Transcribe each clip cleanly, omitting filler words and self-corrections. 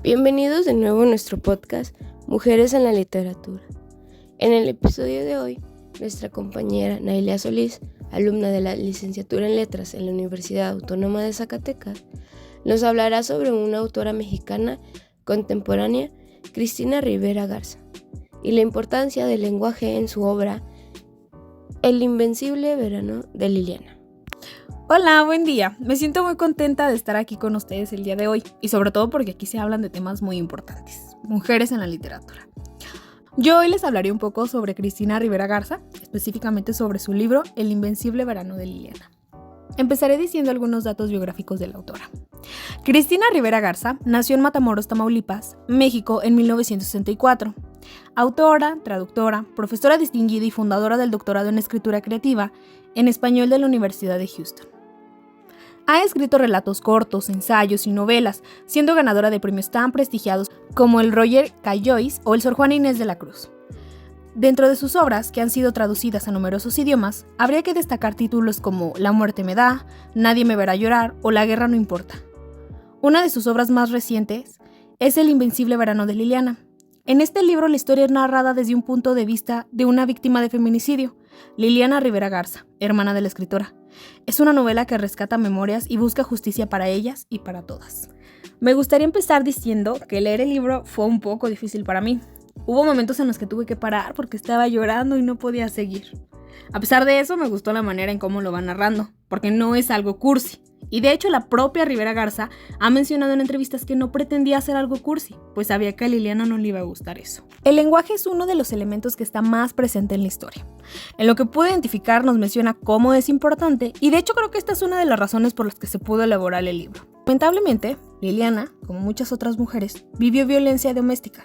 Bienvenidos de nuevo a nuestro podcast Mujeres en la Literatura. En el episodio de hoy, nuestra compañera Nailia Solís, alumna de la licenciatura en Letras en la Universidad Autónoma de Zacatecas, nos hablará sobre una autora mexicana contemporánea, Cristina Rivera Garza, y la importancia del lenguaje en su obra El invencible verano de Liliana. Hola, buen día. Me siento muy contenta de estar aquí con ustedes el día de hoy y sobre todo porque aquí se hablan de temas muy importantes, mujeres en la literatura. Yo hoy les hablaré un poco sobre Cristina Rivera Garza, específicamente sobre su libro El invencible verano de Liliana. Empezaré diciendo algunos datos biográficos de la autora. Cristina Rivera Garza nació en Matamoros, Tamaulipas, México en 1964. Autora, traductora, profesora distinguida y fundadora del doctorado en escritura creativa en español de la Universidad de Houston. Ha escrito relatos cortos, ensayos y novelas, siendo ganadora de premios tan prestigiados como el Roger K. Joyce o el Sor Juana Inés de la Cruz. Dentro de sus obras, que han sido traducidas a numerosos idiomas, habría que destacar títulos como La muerte me da, Nadie me verá llorar o La guerra no importa. Una de sus obras más recientes es El invencible verano de Liliana. En este libro la historia es narrada desde un punto de vista de una víctima de feminicidio, Liliana Rivera Garza, hermana de la escritora. Es una novela que rescata memorias y busca justicia para ellas y para todas. Me gustaría empezar diciendo que leer el libro fue un poco difícil para mí. Hubo momentos en los que tuve que parar porque estaba llorando y no podía seguir. A pesar de eso, me gustó la manera en cómo lo va narrando, porque no es algo cursi. Y de hecho, la propia Rivera Garza ha mencionado en entrevistas que no pretendía hacer algo cursi, pues sabía que a Liliana no le iba a gustar eso. El lenguaje es uno de los elementos que está más presente en la historia. En lo que pude identificar nos menciona cómo es importante, y de hecho creo que esta es una de las razones por las que se pudo elaborar el libro. Lamentablemente, Liliana, como muchas otras mujeres, vivió violencia doméstica,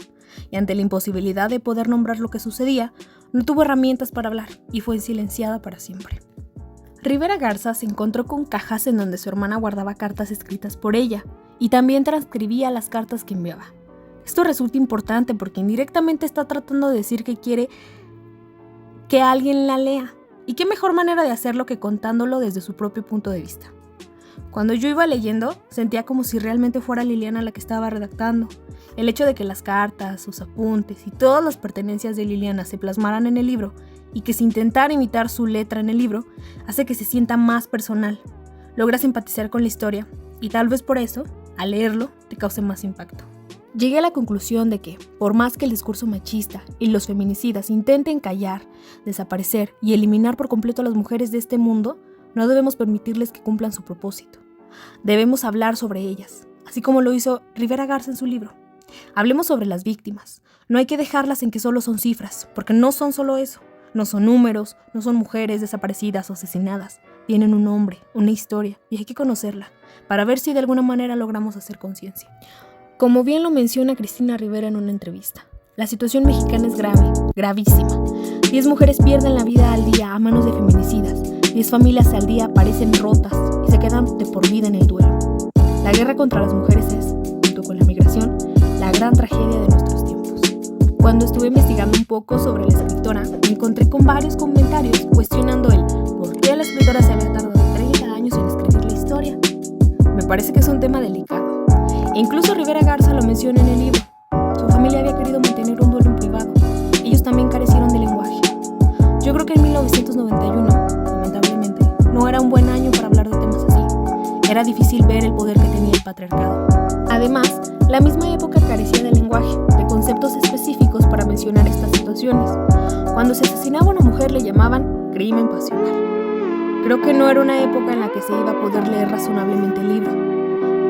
y ante la imposibilidad de poder nombrar lo que sucedía, no tuvo herramientas para hablar y fue silenciada para siempre. Rivera Garza se encontró con cajas en donde su hermana guardaba cartas escritas por ella y también transcribía las cartas que enviaba. Esto resulta importante porque indirectamente está tratando de decir que quiere que alguien la lea. Y qué mejor manera de hacerlo que contándolo desde su propio punto de vista. Cuando yo iba leyendo, sentía como si realmente fuera Liliana la que estaba redactando. El hecho de que las cartas, sus apuntes y todas las pertenencias de Liliana se plasmaran en el libro y que se intentara imitar su letra en el libro, hace que se sienta más personal. Logras empatizar con la historia y tal vez por eso, al leerlo, te cause más impacto. Llegué a la conclusión de que, por más que el discurso machista y los feminicidas intenten callar, desaparecer y eliminar por completo a las mujeres de este mundo, no debemos permitirles que cumplan su propósito. Debemos hablar sobre ellas, así como lo hizo Rivera Garza en su libro. Hablemos sobre las víctimas. No hay que dejarlas en que solo son cifras, porque no son solo eso. No son números, no son mujeres desaparecidas o asesinadas. Tienen un nombre, una historia, y hay que conocerla, para ver si de alguna manera logramos hacer conciencia. Como bien lo menciona Cristina Rivera en una entrevista, la situación mexicana es grave, gravísima. 10 mujeres pierden la vida al día a manos de feminicidas. 10 familias al día parecen rotas y se quedan de por vida en el duelo. La guerra contra las mujeres es, junto con la migración, la gran tragedia de nuestros tiempos. Cuando estuve investigando un poco sobre la escritora, me encontré con varios comentarios cuestionando el por qué la escritora se había tardado 30 años en escribir la historia. Me parece que es un tema delicado. E incluso Rivera Garza lo menciona en el libro. Su familia había querido mantener un duelo en privado. Ellos también carecieron de lenguaje. Yo creo que en 1991, lamentablemente, no era un buen año para hablar de temas así. Era difícil ver el poder que tenía el patriarcado. Además, la misma época carecía de lenguaje, de conceptos específicos para mencionar estas situaciones. Cuando se asesinaba a una mujer le llamaban crimen pasional. Creo que no era una época en la que se iba a poder leer razonablemente el libro.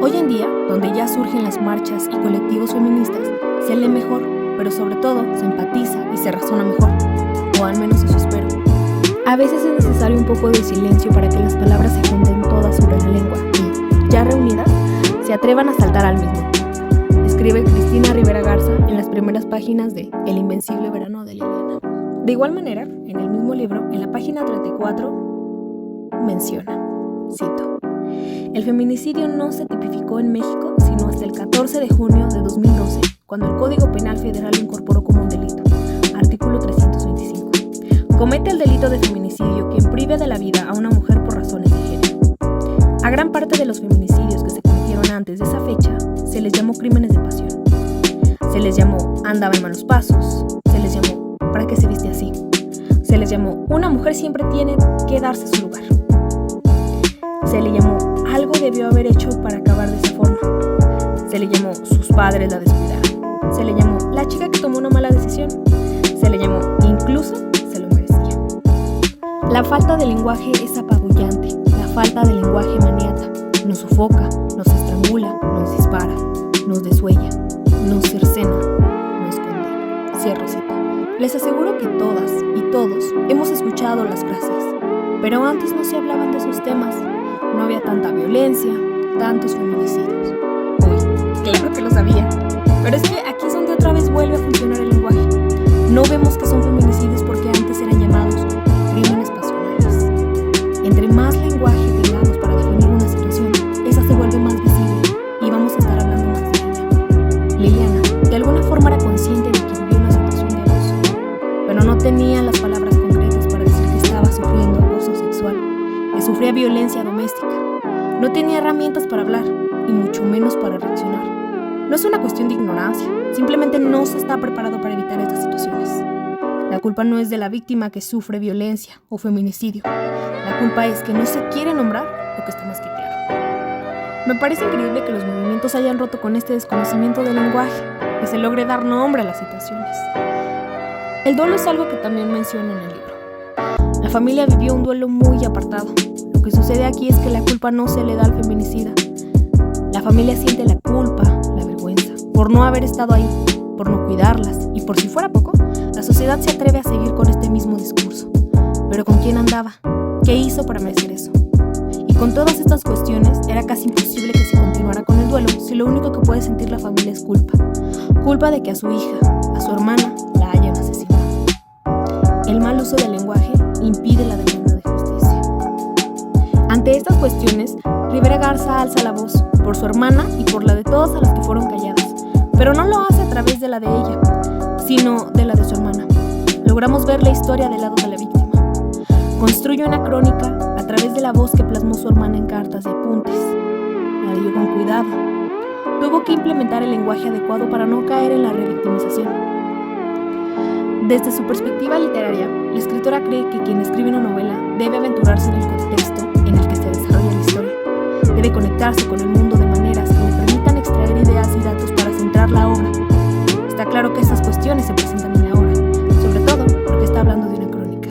Hoy en día, donde ya surgen las marchas y colectivos feministas, se lee mejor, pero sobre todo se empatiza y se razona mejor. O al menos eso espero. A veces es necesario un poco de silencio para que las palabras se junten todas sobre la lengua y, ya reunidas, se atrevan a saltar al mismo tiempo. Escribe Cristina Rivera Garza en las primeras páginas de El invencible verano de Liliana. De igual manera, en el mismo libro, en la página 34, menciona, cito: el feminicidio no se tipificó en México sino hasta el 14 de junio de 2012, cuando el Código Penal Federal lo incorporó como un delito. Artículo 325. Comete el delito de feminicidio quien prive de la vida a una mujer por razones de género. A gran parte de los feminicidios que se cometieron antes de esa fecha se les llamó crímenes de pasión. Se les llamó andaba en malos pasos. Se les llamó ¿para qué se viste así? Se les llamó una mujer siempre tiene que darse su lugar. Se le llamó algo debió haber hecho para acabar de esa forma. Se le llamó sus padres la descuidaron. Se le llamó la chica que tomó una mala decisión. Se le llamó incluso se lo merecía. La falta de lenguaje es apabullante. La falta de lenguaje maniata. Nos sofoca, nos estrangula, nos dispara, nos desuella, nos cercena, nos condena. Cierro cita. Les aseguro que todas y todos hemos escuchado las frases, pero antes no se hablaban de esos temas. No había tanta violencia, tantos feminicidios. Uy, claro que lo sabía. Pero es que aquí es donde otra vez vuelve a funcionar el lenguaje. No vemos que son feminicidios porque antes eran llamados crímenes pasionales. Entre más lenguaje tengamos para definir una situación, esa se vuelve más visible y vamos a estar hablando más de ella. Liliana, de alguna forma era consciente de que vivía una situación de abuso, pero no tenía las palabras concretas para decir que estaba sufriendo abuso sexual, que sufría violencia doméstica. No tenía herramientas para hablar y mucho menos para reaccionar. No es una cuestión de ignorancia, simplemente no se está preparado para evitar estas situaciones. La culpa no es de la víctima que sufre violencia o feminicidio. La culpa es que no se quiere nombrar lo que está más que claro. Me parece increíble que los movimientos hayan roto con este desconocimiento del lenguaje, que se logre dar nombre a las situaciones. El duelo es algo que también menciono en el libro. La familia vivió un duelo muy apartado. Lo que sucede aquí es que la culpa no se le da al feminicida. La familia siente la culpa, la vergüenza, por no haber estado ahí, por no cuidarlas, y por si fuera poco, la sociedad se atreve a seguir con este mismo discurso. ¿Pero con quién andaba? ¿Qué hizo para merecer eso? Y con todas estas cuestiones, era casi imposible que se continuara con el duelo si lo único que puede sentir la familia es culpa. Culpa de que a su hija, a su hermana, la hayan asesinado. El mal uso del lenguaje impide la demanda de justicia. Ante estas cuestiones, Rivera Garza alza la voz por su hermana y por la de todas a las que fueron calladas, pero no lo hace a través de la de ella, sino de la de su hermana. Logramos ver la historia del lado de la víctima. Construye una crónica a través de la voz que plasmó su hermana en cartas y apuntes. La leyó con cuidado. Tuvo que implementar el lenguaje adecuado para no caer en la revictimización. Desde su perspectiva literaria, la escritora cree que quien escribe una novela debe aventurarse en el contexto en el que se desarrolla la historia. Debe conectarse con el mundo de maneras que le permitan extraer ideas y datos para centrar la obra. Está claro que esas cuestiones se presentan en la obra, sobre todo porque está hablando de una crónica.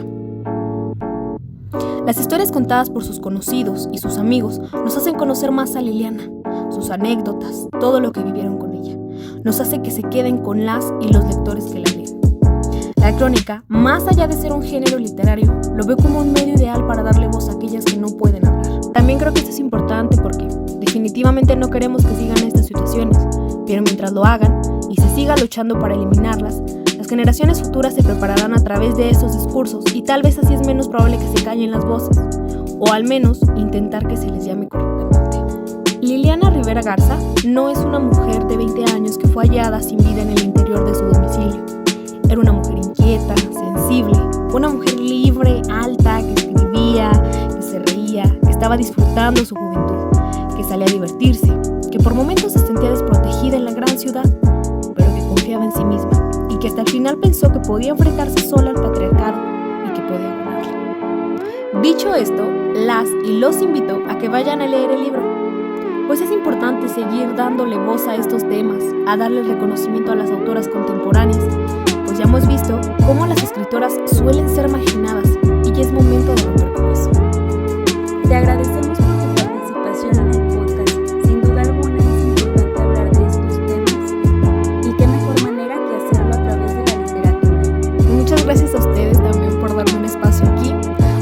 Las historias contadas por sus conocidos y sus amigos nos hacen conocer más a Liliana, sus anécdotas, todo lo que vivieron con ella. Nos hace que se queden con las y los lectores que la leen. La crónica, más allá de ser un género literario, lo veo como un medio ideal para darle voz a aquellas que no pueden hablar. También creo que esto es importante porque definitivamente no queremos que sigan estas situaciones, pero mientras lo hagan y se siga luchando para eliminarlas, las generaciones futuras se prepararán a través de estos discursos y tal vez así es menos probable que se callen las voces, o al menos intentar que se les llame correctamente. Liliana Rivera Garza no es una mujer de 20 años que fue hallada sin vida en el interior de su domicilio. Era una mujer inquieta, sensible, una mujer libre, alta, que escribía, que se reía, que estaba disfrutando su juventud, que salía a divertirse, que por momentos se sentía desprotegida en la gran ciudad, pero que confiaba en sí misma y que hasta el final pensó que podía enfrentarse sola al patriarcado y que podía ganarle. Dicho esto, las y los invito a que vayan a leer el libro, pues es importante seguir dándole voz a estos temas, a darle reconocimiento a las autoras contemporáneas, pues ya hemos visto cómo las escritoras suelen ser marginadas y ya es momento de romper con eso. Te agradecemos por tu participación en el podcast. Sin duda alguna es importante hablar de estos temas y qué mejor manera que hacerlo a través de la literatura. Muchas gracias a ustedes también por darme un espacio aquí.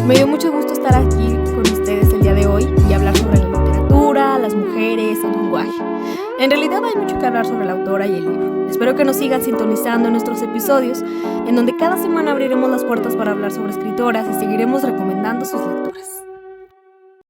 Me dio mucho gusto estar aquí con ustedes el día de hoy y hablar sobre la literatura, las mujeres, el lenguaje. En realidad hay mucho que hablar sobre la autora y el libro. Espero que nos sigan sintonizando en nuestros episodios, en donde cada semana abriremos las puertas para hablar sobre escritoras y seguiremos recomendando sus lecturas.